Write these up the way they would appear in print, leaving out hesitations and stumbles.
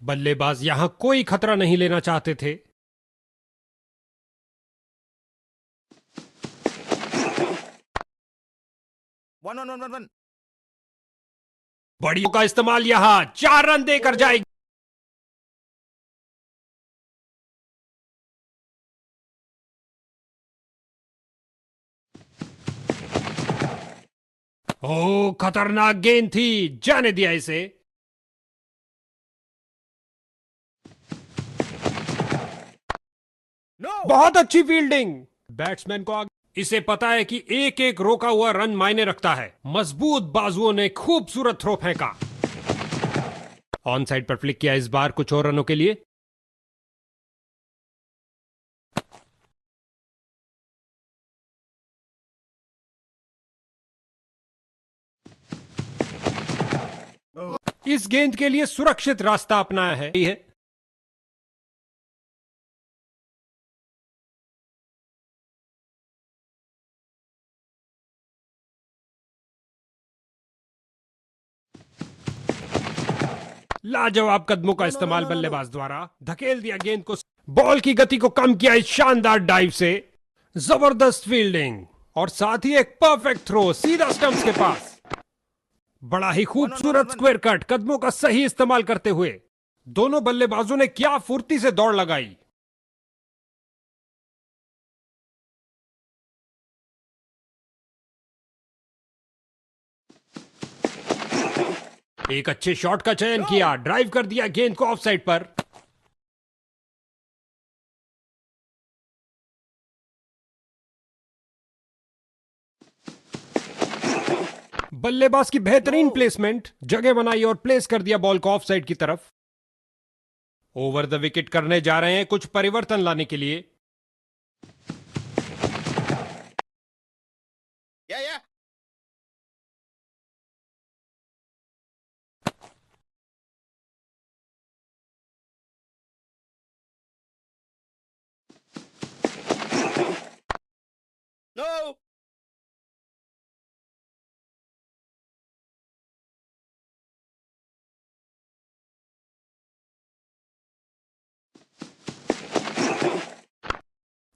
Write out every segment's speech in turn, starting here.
बल्लेबाज यहां कोई खतरा नहीं लेना चाहते थे। One one one one one. बड़ियों का इस्तेमाल यहां 4 रन देकर जाएगी। ओ खतरनाक गेंद थी, जाने दिया इसे। नो। बहुत अच्छी फील्डिंग। बैट्समैन को आगे इसे पता है कि एक एक रोका हुआ रन मायने रखता है। मजबूत बाजुओं ने खूबसूरत थ्रो फेंका। ऑन साइड पर फ्लिक किया, इस बार कुछ और रनों के लिए। इस गेंद के लिए सुरक्षित रास्ता अपनाया है। लाजवाब कदमों का नो नो नो इस्तेमाल नो नो नो। बल्लेबाज द्वारा धकेल दिया गेंद को। बॉल की गति को कम किया इस शानदार डाइव से। जबरदस्त फील्डिंग और साथ ही एक परफेक्ट थ्रो सीधा स्टंप्स के पास। बड़ा ही वन वन वन वन खूबसूरत वन। स्क्वायर कट, कदमों का सही इस्तेमाल करते हुए दोनों बल्लेबाजों ने क्या फुर्ती से दौड़ लगाई। एक अच्छे शॉट का चयन नो। किया, ड्राइव कर दिया गेंद को ऑफ साइड पर। बल्लेबाज की नो। बेहतरीन प्लेसमेंट, जगह बनाई और प्लेस कर दिया बॉल को ऑफ साइड की तरफ। ओवर द विकेट करने जा रहे हैं कुछ परिवर्तन लाने के लिए। या। नो।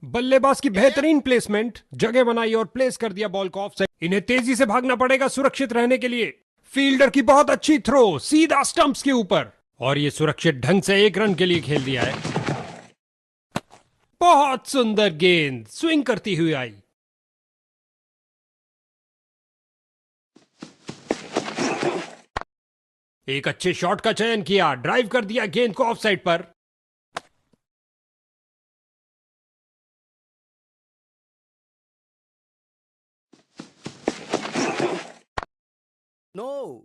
बल्लेबाज की या। बेहतरीन प्लेसमेंट, जगह बनाई और प्लेस कर दिया बॉल को ऑफ साइड। इन्हें तेजी से भागना पड़ेगा सुरक्षित रहने के लिए। फील्डर की बहुत अच्छी थ्रो सीधा स्टंप्स के ऊपर, और ये सुरक्षित ढंग से 1 रन के लिए खेल दिया है। बहुत सुंदर गेंद स्विंग करती हुई आई। एक अच्छे शॉट का चयन किया, ड्राइव कर दिया गेंद को ऑफ साइड पर। नो।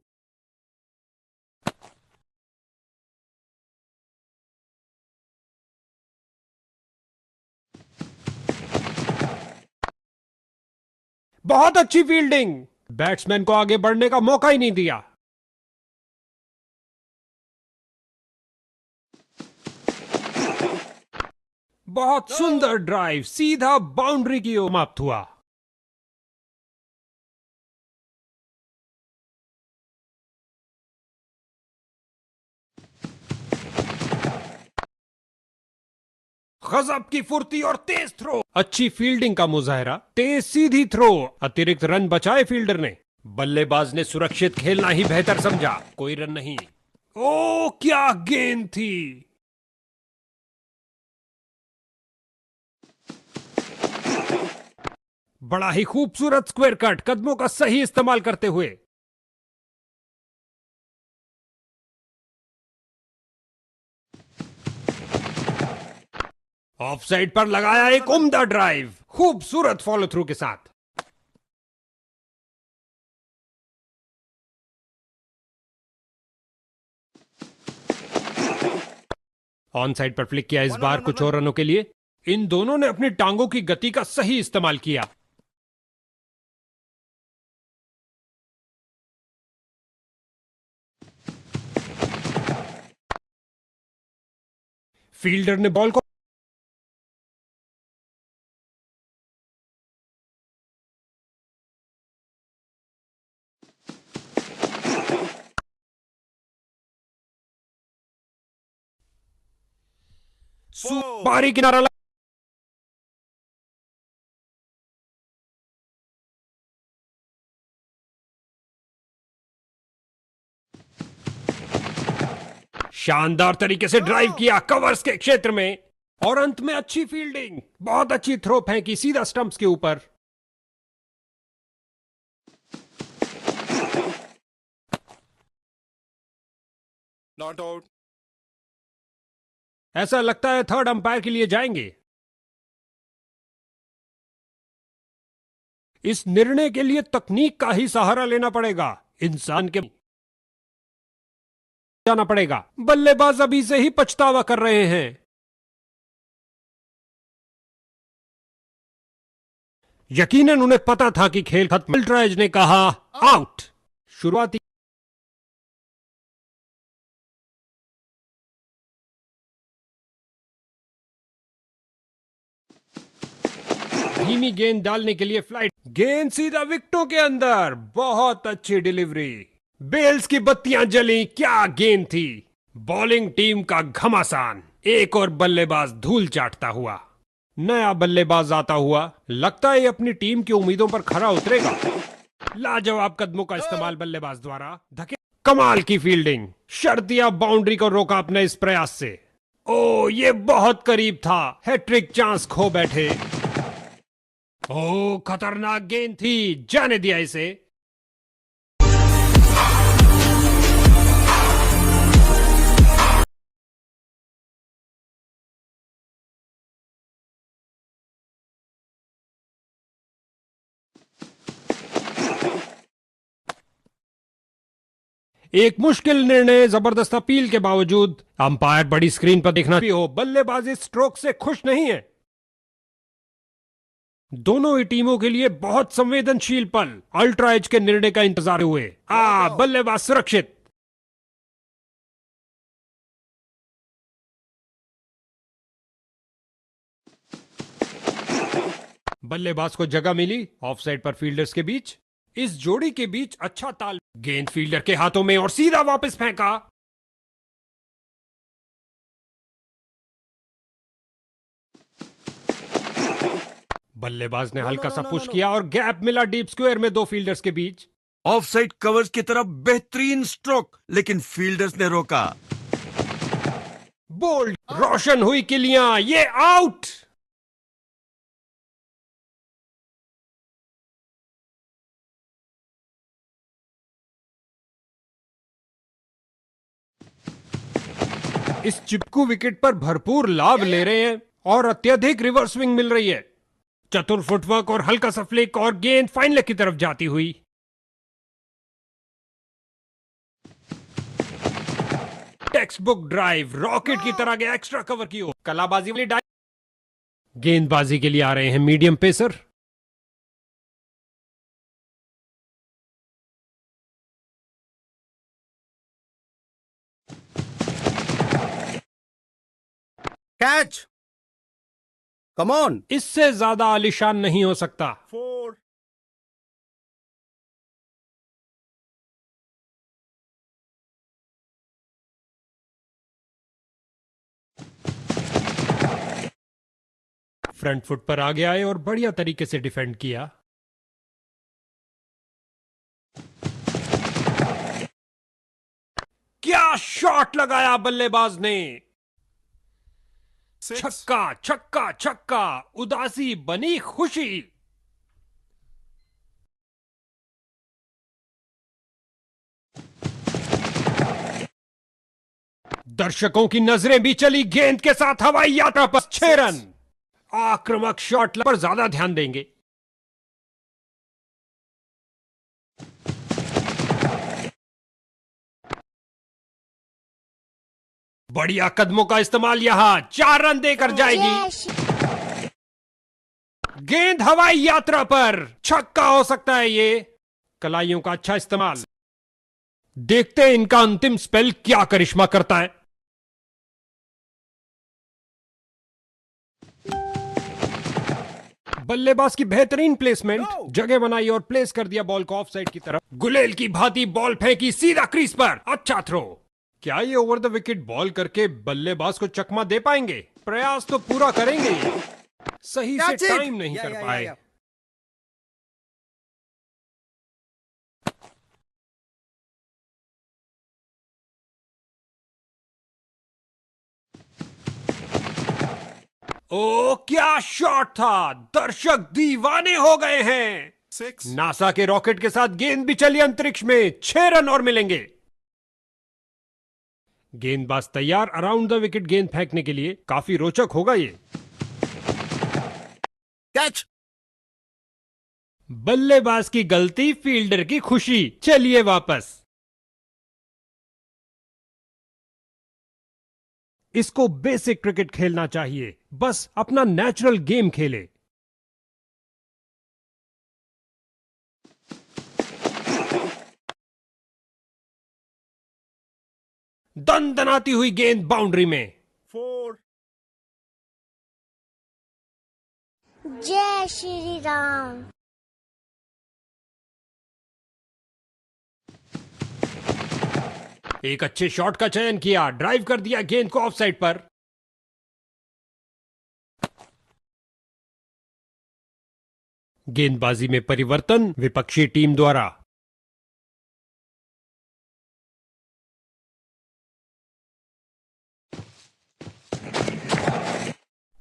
बहुत अच्छी फील्डिंग, बैट्समैन को आगे बढ़ने का मौका ही नहीं दिया। बहुत नो। सुंदर ड्राइव सीधा बाउंड्री की ओर समाप्त हुआ। गजब की फुर्ती और तेज थ्रो, अच्छी फील्डिंग का मुजाहरा, तेज सीधी थ्रो, अतिरिक्त रन बचाए फील्डर ने। बल्लेबाज ने सुरक्षित खेलना ही बेहतर समझा, कोई रन नहीं। ओ क्या गेंद थी। बड़ा ही खूबसूरत स्क्वायर कट, कदमों का सही इस्तेमाल करते हुए। ऑफ साइड पर वन वन लगाया वन एक वन वन। उम्दा ड्राइव, खूबसूरत फॉलो थ्रू के साथ। ऑन साइड पर फ्लिक किया, इस one one bar one one कुछ वन। और रनों के लिए। इन दोनों ने अपनी टांगों की गति का सही इस्तेमाल किया। फील्डर ने बॉल को बारी किनारा शानदार तरीके से ड्राइव किया कवर्स के क्षेत्र में और अंत में अच्छी फील्डिंग, बहुत अच्छी थ्रो फेंकी सीधा स्टंप्स के ऊपर। Not out. ऐसा लगता है थर्ड अंपायर के लिए जाएंगे। इस निर्णय के लिए तकनीक का ही सहारा लेना पड़ेगा, इंसान के जाना पड़ेगा। बल्लेबाज अभी से ही पछतावा कर रहे हैं। यकीनन उन्हें पता था कि खेल खत्म। अल्ट्राइज ने कहा आउट। शुरुआती धीमी गेंद डालने के लिए फ्लाइट, गेंद सीधा विकेटों के अंदर। बहुत अच्छी डिलीवरी, बेल्स की बत्तियां जली। क्या गेंद थी, बॉलिंग टीम का घमासान। एक और बल्लेबाज धूल चाटता हुआ। नया बल्लेबाज आता हुआ, लगता है ये अपनी टीम की उम्मीदों पर खरा उतरेगा। लाजवाब कदमों का इस्तेमाल बल्लेबाज द्वारा, धके कमाल की फील्डिंग, शर्तिया बाउंड्री को रोका अपने इस प्रयास से। ओ ये बहुत करीब था, हैट्रिक चांस खो बैठे। ओ खतरनाक गेंद थी, जाने दिया इसे। एक मुश्किल निर्णय, जबरदस्त अपील के बावजूद अंपायर बड़ी स्क्रीन पर देखना भी हो, बल्लेबाज इस स्ट्रोक से खुश नहीं है। दोनों ही टीमों के लिए बहुत संवेदनशील पल। अल्ट्रा एज के निर्णय का इंतजार हुए। बल्लेबाज सुरक्षित। बल्लेबाज को जगह मिली ऑफसाइड पर फील्डर्स के बीच। इस जोड़ी के बीच अच्छा ताल, गेंद फील्डर के हाथों में और सीधा वापस फेंका। बल्लेबाज ने हल्का सा पुश किया और गैप मिला डीप स्क्वायर में दो फील्डर्स के बीच। ऑफसाइड कवर्स की तरफ बेहतरीन स्ट्रोक, लेकिन फील्डर्स ने रोका। बोल्ड, रोशन हुई किलियां, ये आउट। इस चिपकू विकेट पर भरपूर लाभ ले रहे हैं और अत्यधिक रिवर्स स्विंग मिल रही है। चतुर फुटवर्क और हल्का सा फ्लिक और गेंद फाइन लेग की तरफ जाती हुई। टेक्स्ट बुक ड्राइव, रॉकेट की तरह गया एक्स्ट्रा कवर की ओर। कलाबाजी वाली गेंदबाजी के लिए आ रहे हैं medium pacer. Catch, come on. इससे ज्यादा आलिशान नहीं हो सकता। 4। फ्रंट फुट पर आगे आए और बढ़िया तरीके से डिफेंड किया। क्या शॉट लगाया बल्लेबाज ने। छक्का छक्का छक्का, उदासी बनी खुशी। दर्शकों की नजरें भी चली गेंद के साथ हवाई यात्रा पर। 6 रन। आक्रामक शॉट पर ज्यादा ध्यान देंगे। बढ़िया कदमों का इस्तेमाल, यहां 4 रन देकर जाएगी। गेंद हवाई यात्रा पर, छक्का हो सकता है ये। कलाइयों का अच्छा इस्तेमाल। देखते हैं इनका अंतिम स्पेल क्या करिश्मा करता है। बल्लेबाज की बेहतरीन प्लेसमेंट, जगह बनाई और प्लेस कर दिया बॉल को ऑफ साइड की तरफ। गुलेल की भांति बॉल फेंकी सीधा क्रीज पर। अच्छा थ्रो, क्या ये ओवर द विकेट बॉल करके बल्लेबाज को चकमा दे पाएंगे? प्रयास तो पूरा करेंगे ये। सही से Catch it! टाइम नहीं Yeah, कर yeah, पाए। yeah. ओ क्या शॉट था! दर्शक दीवाने हो गए हैं। 6. नासा के रॉकेट के साथ गेंद भी चली अंतरिक्ष में। 6 रन और मिलेंगे। गेंदबाज तैयार अराउंड द विकेट गेंद फेंकने के लिए। काफी रोचक होगा ये। Catch! बल्लेबाज की गलती, फील्डर की खुशी। चलिए वापस। इसको बेसिक क्रिकेट खेलना चाहिए। बस अपना नेचुरल गेम खेले। दनदनाती हुई गेंद बाउंड्री में। 4. जय श्री राम। एक अच्छे शॉट का चयन किया। ड्राइव कर दिया गेंद को ऑफ साइड पर। गेंदबाजी में परिवर्तन विपक्षी टीम द्वारा।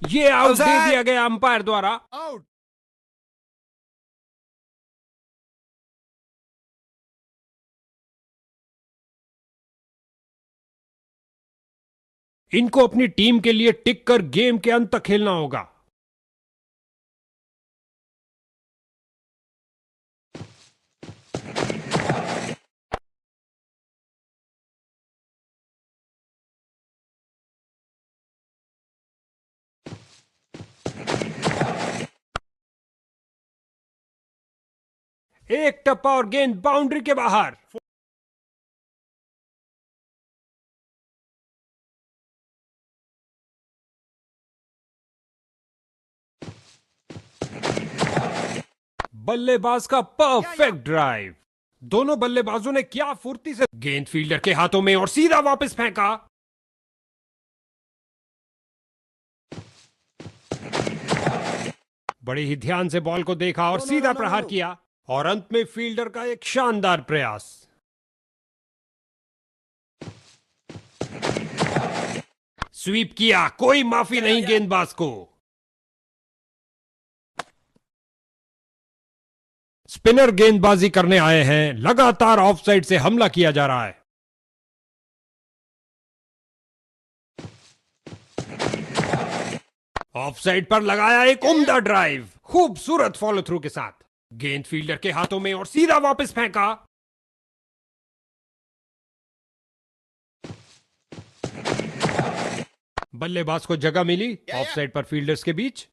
ये आउट दे Outside! दिया गया अंपायर द्वारा। Out. इनको अपनी टीम के लिए टिक कर गेम के अंत तक खेलना होगा। एक टप्पा और गेंद बाउंड्री के बाहर। बल्लेबाज का परफेक्ट ड्राइव। दोनों बल्लेबाजों ने क्या फुर्ती से गेंद फील्डर के हाथों में और सीधा वापस फेंका। बड़े ही ध्यान से बॉल को देखा और सीधा प्रहार किया। और अंत में फील्डर का एक शानदार प्रयास। स्वीप किया। कोई माफी नहीं गेंदबाज को। स्पिनर गेंदबाजी करने आए हैं। लगातार ऑफ साइड से हमला किया जा रहा है। ऑफ साइड पर लगाया एक उम्दा ड्राइव। खूबसूरत फॉलो थ्रू के साथ गेंद फील्डर के हाथों में और सीधा वापस फेंका। बल्लेबाज को जगह मिली ऑफ साइड पर फील्डर्स के बीच।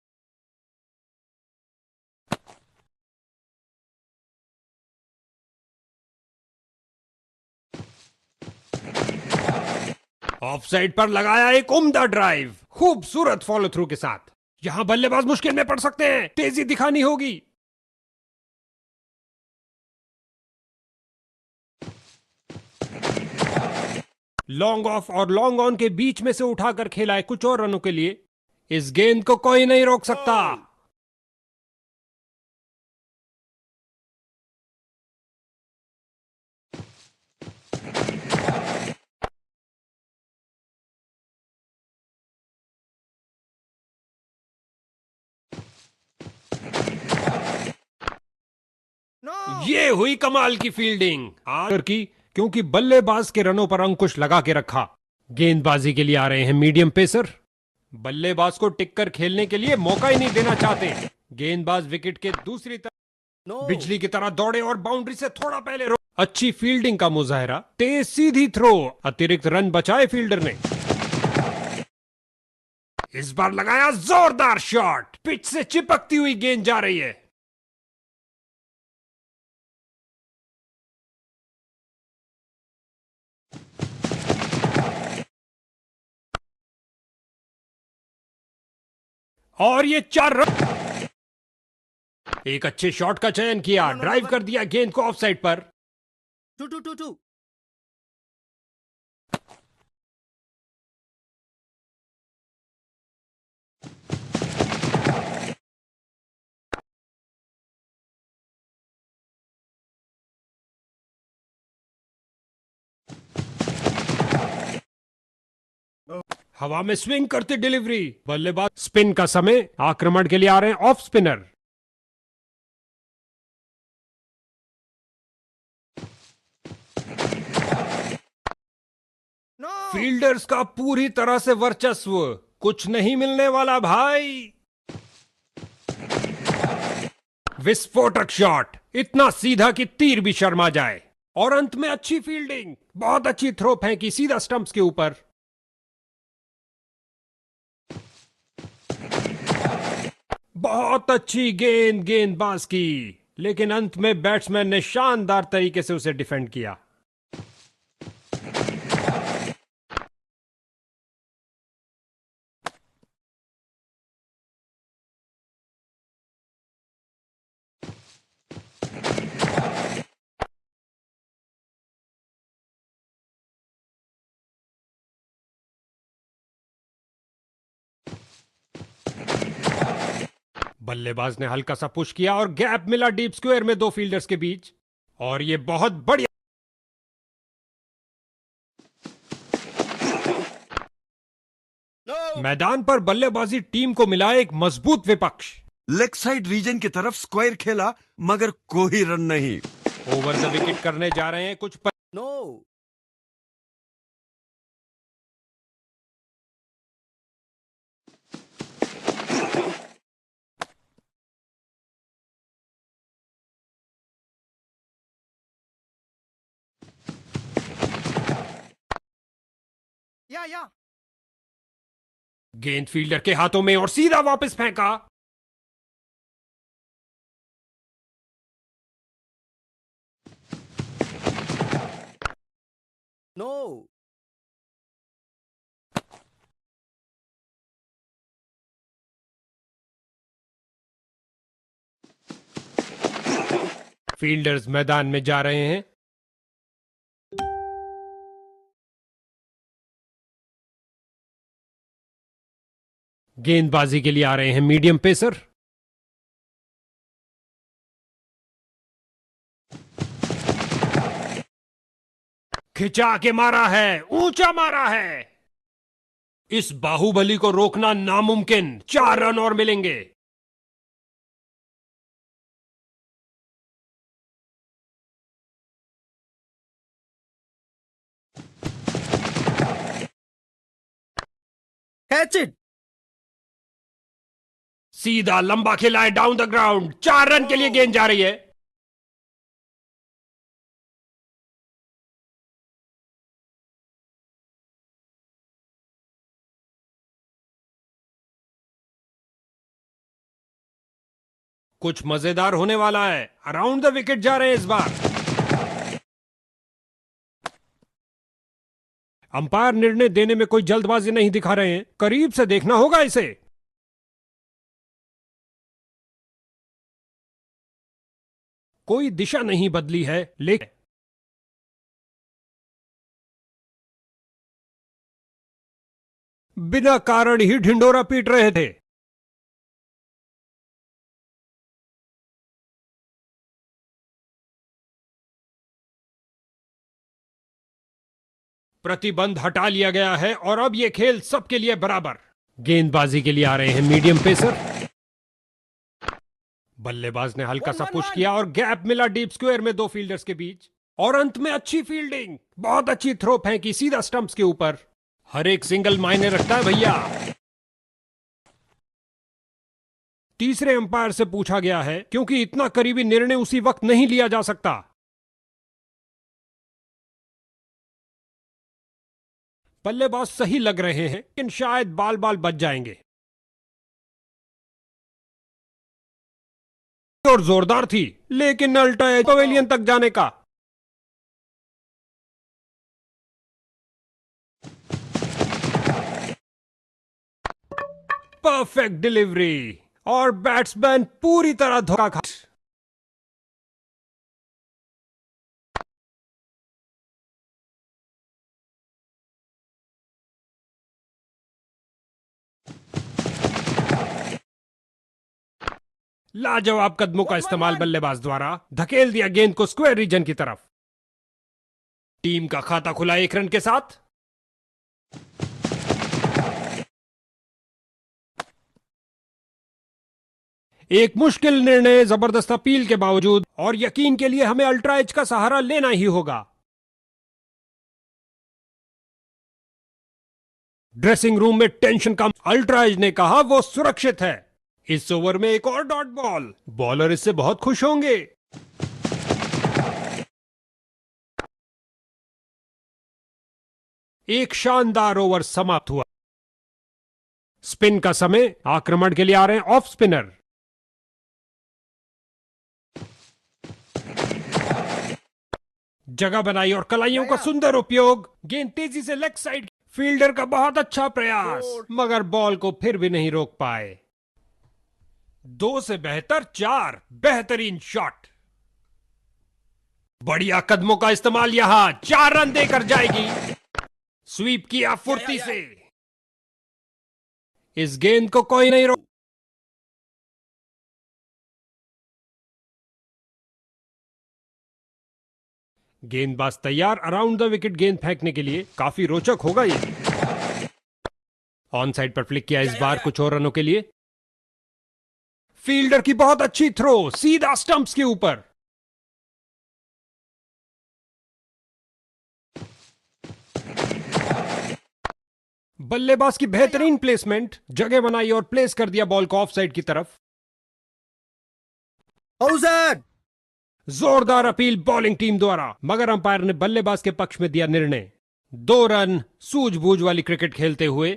ऑफ साइड पर लगाया एक उम्दा ड्राइव। खूबसूरत फॉलो थ्रू के साथ यहां बल्लेबाज मुश्किल में पड़ सकते हैं। तेजी दिखानी होगी। लॉन्ग ऑफ और लॉन्ग ऑन के बीच में से उठाकर खेला है कुछ और रनों के लिए। इस गेंद को कोई नहीं रोक सकता। No. ये हुई कमाल की फील्डिंग आकर की, क्योंकि बल्लेबाज के रनों पर अंकुश लगा के रखा। गेंदबाजी के लिए आ रहे हैं मीडियम पेसर। बल्लेबाज को टिक कर खेलने के लिए मौका ही नहीं देना चाहते। गेंदबाज विकेट के दूसरी तरफ No. बिजली की तरह दौड़े और बाउंड्री से थोड़ा पहले अच्छी फील्डिंग का मुजाहरा। तेज सीधी थ्रो। अतिरिक्त रन बचाए फील्डर ने। इस बार लगाया जोरदार शॉट। पिच से चिपकती हुई गेंद जा रही है। और ये 4 रन। एक अच्छे शॉट का चयन किया। ड्राइव कर दिया गेंद को ऑफ साइड पर। 2, 2, 2, 2. हवा में स्विंग करती डिलीवरी। बल्लेबाज स्पिन का समय, आक्रमण के लिए आ रहे हैं ऑफ स्पिनर। No. फील्डर्स का पूरी तरह से वर्चस्व, कुछ नहीं मिलने वाला भाई। विस्फोटक शॉट, इतना सीधा कि तीर भी शर्मा जाए। और अंत में अच्छी फील्डिंग, बहुत अच्छी थ्रो फेंकी सीधा स्टंप्स के ऊपर। बहुत अच्छी गेंदबाज की, लेकिन अंत में बैट्समैन ने शानदार तरीके से उसे डिफेंड किया। बल्लेबाज ने हल्का सा पुश किया और गैप मिला डीप स्क्वायर में दो फील्डर्स के बीच, और यह बहुत बढ़िया। No. मैदान पर बल्लेबाजी टीम को मिला एक मजबूत विपक्ष। लेग साइड रीजन की तरफ स्क्वायर खेला मगर कोई रन नहीं। ओवर द विकेट करने जा रहे हैं कुछ No. Yeah. गेंद फील्डर के हाथों में और सीधा वापस फेंका। No. फील्डर्स मैदान में जा रहे हैं। गेंदबाजी के लिए आ रहे हैं मीडियम पेसर। खिंचा के मारा है, ऊंचा मारा है। इस बाहुबली को रोकना नामुमकिन। 4 रन और मिलेंगे। Catch it. सीधा लंबा खेला है डाउन द ग्राउंड। 4 रन के लिए गेंद जा रही है। कुछ मजेदार होने वाला है। अराउंड द विकेट जा रहे हैं इस बार। अंपायर निर्णय देने में कोई जल्दबाजी नहीं दिखा रहे हैं, करीब से देखना होगा इसे। कोई दिशा नहीं बदली है, लेकिन बिना कारण ही ढिंडोरा पीट रहे थे। प्रतिबंध हटा लिया गया है और अब यह खेल सबके लिए बराबर। गेंदबाजी के लिए आ रहे हैं मीडियम पेसर। बल्लेबाज ने हल्का सा पुश किया और गैप मिला डीप स्क्वायर में दो फील्डर्स के बीच, और अंत में अच्छी फील्डिंग, बहुत अच्छी थ्रो फेंकी सीधा स्टंप्स के ऊपर। हर एक सिंगल मायने रखता है भैया। तीसरे अंपायर से पूछा गया है क्योंकि इतना करीबी निर्णय उसी वक्त नहीं लिया जा सकता। बल्लेबाज सही लग रहे हैं, लेकिन शायद बाल बाल बच जाएंगे। और जोरदार थी, लेकिन अल्टा एज पवेलियन तक जाने का। परफेक्ट डिलीवरी और बैट्समैन पूरी तरह धोखा खा। लाजवाब कदमों का इस्तेमाल बल्लेबाज द्वारा धकेल दिया गेंद को स्क्वायर रीजन की तरफ। टीम का खाता खुला 1 रन के साथ। एक मुश्किल निर्णय, जबरदस्त अपील के बावजूद और यकीन के लिए हमें अल्ट्रा एज का सहारा लेना ही होगा। ड्रेसिंग रूम में टेंशन कम, अल्ट्रा एज ने कहा वो सुरक्षित है। इस ओवर में एक और डॉट बॉल, बॉलर इससे बहुत खुश होंगे। एक शानदार ओवर समाप्त हुआ। स्पिन का समय, आक्रमण के लिए आ रहे हैं ऑफ स्पिनर। जगह बनाई और कलाइयों का सुंदर उपयोग। गेंद तेजी से लेग साइड, फील्डर का बहुत अच्छा प्रयास, मगर बॉल को फिर भी नहीं रोक पाए। 2 से बेहतर 4, बेहतरीन शॉट। बढ़िया कदमों का इस्तेमाल, यहां 4 रन देकर जाएगी। स्वीप किया फुर्ती से। इस गेंद को कोई नहीं रोक। गेंदबाज तैयार अराउंड द विकेट गेंद फेंकने के लिए। काफी रोचक होगा ये। ऑन साइड पर फ्लिक किया, इस बार कुछ और रनों के लिए। फील्डर की बहुत अच्छी थ्रो, सीधा स्टंप्स के ऊपर। बल्लेबाज की बेहतरीन प्लेसमेंट, जगह बनाई और प्लेस कर दिया बॉल को ऑफ साइड की तरफ। How's जोरदार अपील बॉलिंग टीम द्वारा, मगर अंपायर ने बल्लेबाज के पक्ष में दिया निर्णय। 2 रन, सूझबूझ वाली क्रिकेट खेलते हुए।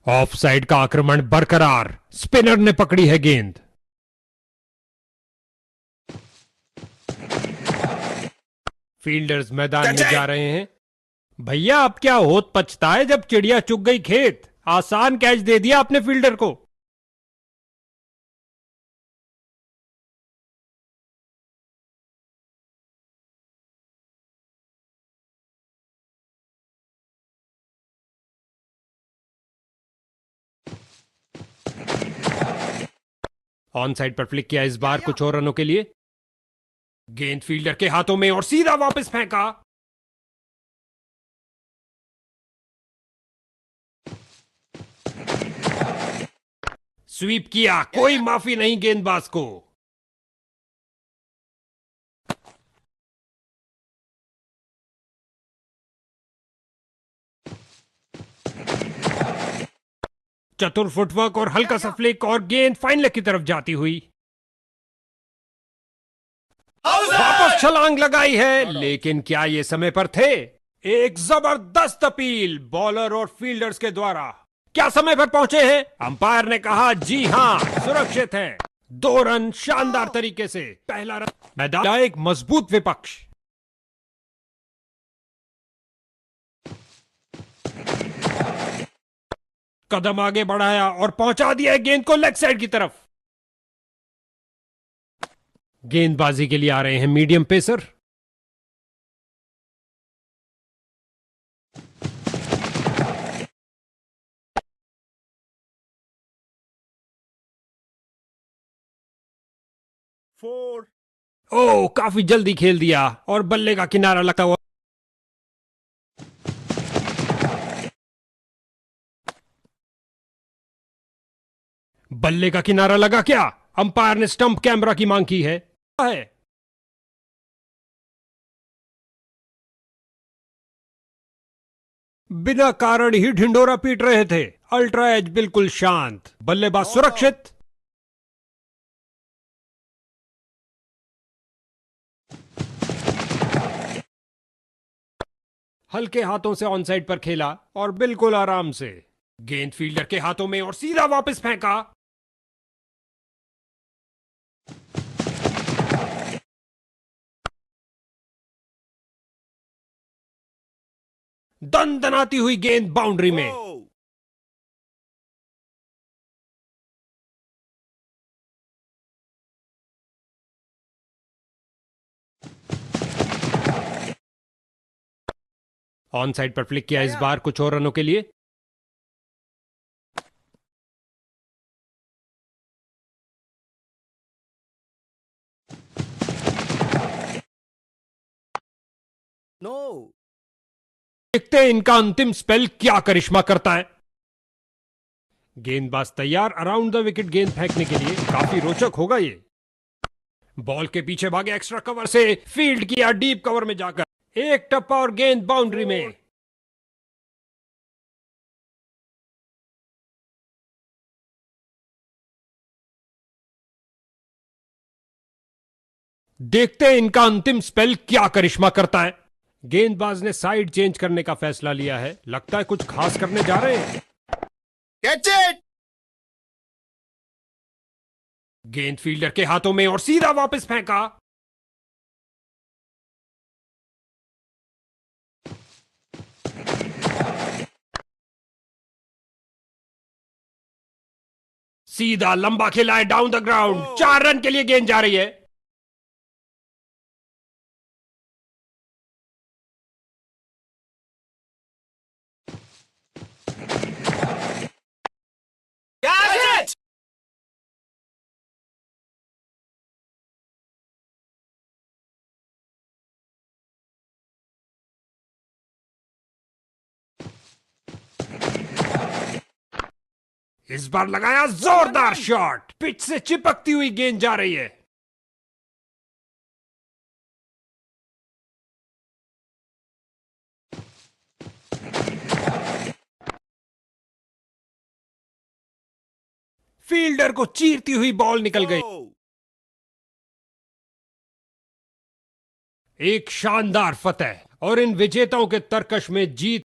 ऑफ साइड का आक्रमण बरकरार, स्पिनर ने पकड़ी है गेंद। फील्डर्स मैदान में जा रहे हैं। भैया अब क्या होत पछता है जब चिड़िया चुग गई खेत। आसान कैच दे दिया आपने फील्डर को। ऑन साइड पर फ्लिक किया, इस बार कुछ और रनों के लिए। गेंद फील्डर के हाथों में और सीधा वापस फेंका। स्वीप किया, कोई माफी नहीं गेंदबाज को। चतुर फुटवर्क और हल्का सा फ्लिक और गेंद फाइन लेग की तरफ जाती हुई। वापस छलांग लगाई है, लेकिन क्या ये समय पर थे? एक जबरदस्त अपील बॉलर और फील्डर्स के द्वारा। क्या समय पर पहुंचे हैं? अंपायर ने कहा जी हां, सुरक्षित है। 2 रन शानदार तरीके से। पहला रन मैदान का एक मजबूत विपक्ष। कदम आगे बढ़ाया और पहुंचा दिया गेंद को लेग साइड की तरफ। गेंदबाजी के लिए आ रहे हैं मीडियम पेसर। four, ओह, काफी जल्दी खेल दिया और बल्ले का किनारा लगता हुआ। बल्ले का किनारा लगा क्या? अंपायर ने स्टंप कैमरा की मांग की है। बिना कारण ही ढिंडोरा पीट रहे थे। अल्ट्रा एज बिल्कुल शांत, बल्लेबाज सुरक्षित। हल्के हाथों से ऑन साइड पर खेला और बिल्कुल आराम से। गेंद फील्डर के हाथों में और सीधा वापस फेंका। दनदनाती हुई गेंद बाउंड्री में। oh, ऑन साइड पर फ्लिक किया, इस बार कुछ और रनों के लिए। no, देखते हैं इनका अंतिम स्पेल क्या करिश्मा करता है। गेंदबाज तैयार अराउंड द विकेट गेंद फेंकने के लिए। काफी रोचक होगा ये। बॉल के पीछे भागे एक्स्ट्रा कवर से, फील्ड किया डीप कवर में जाकर। एक टप्पा और गेंद बाउंड्री में। देखते हैं इनका अंतिम स्पेल क्या करिश्मा करता है। गेंदबाज ने साइड चेंज करने का फैसला लिया है। लगता है कुछ खास करने जा रहे हैं। Catch it! गेंद फील्डर के हाथों में और सीधा वापस फेंका। सीधा लंबा खेला है डाउन द ग्राउंड। 4 रन के लिए गेंद जा रही है। Catch it! इस बार लगाया जोरदार शॉट। पिच से चिपकती हुई गेंद जा रही है। फील्डर को चीरती हुई बॉल निकल गई। Oh. एक शानदार फतेह और इन विजेताओं के तरकश में जीत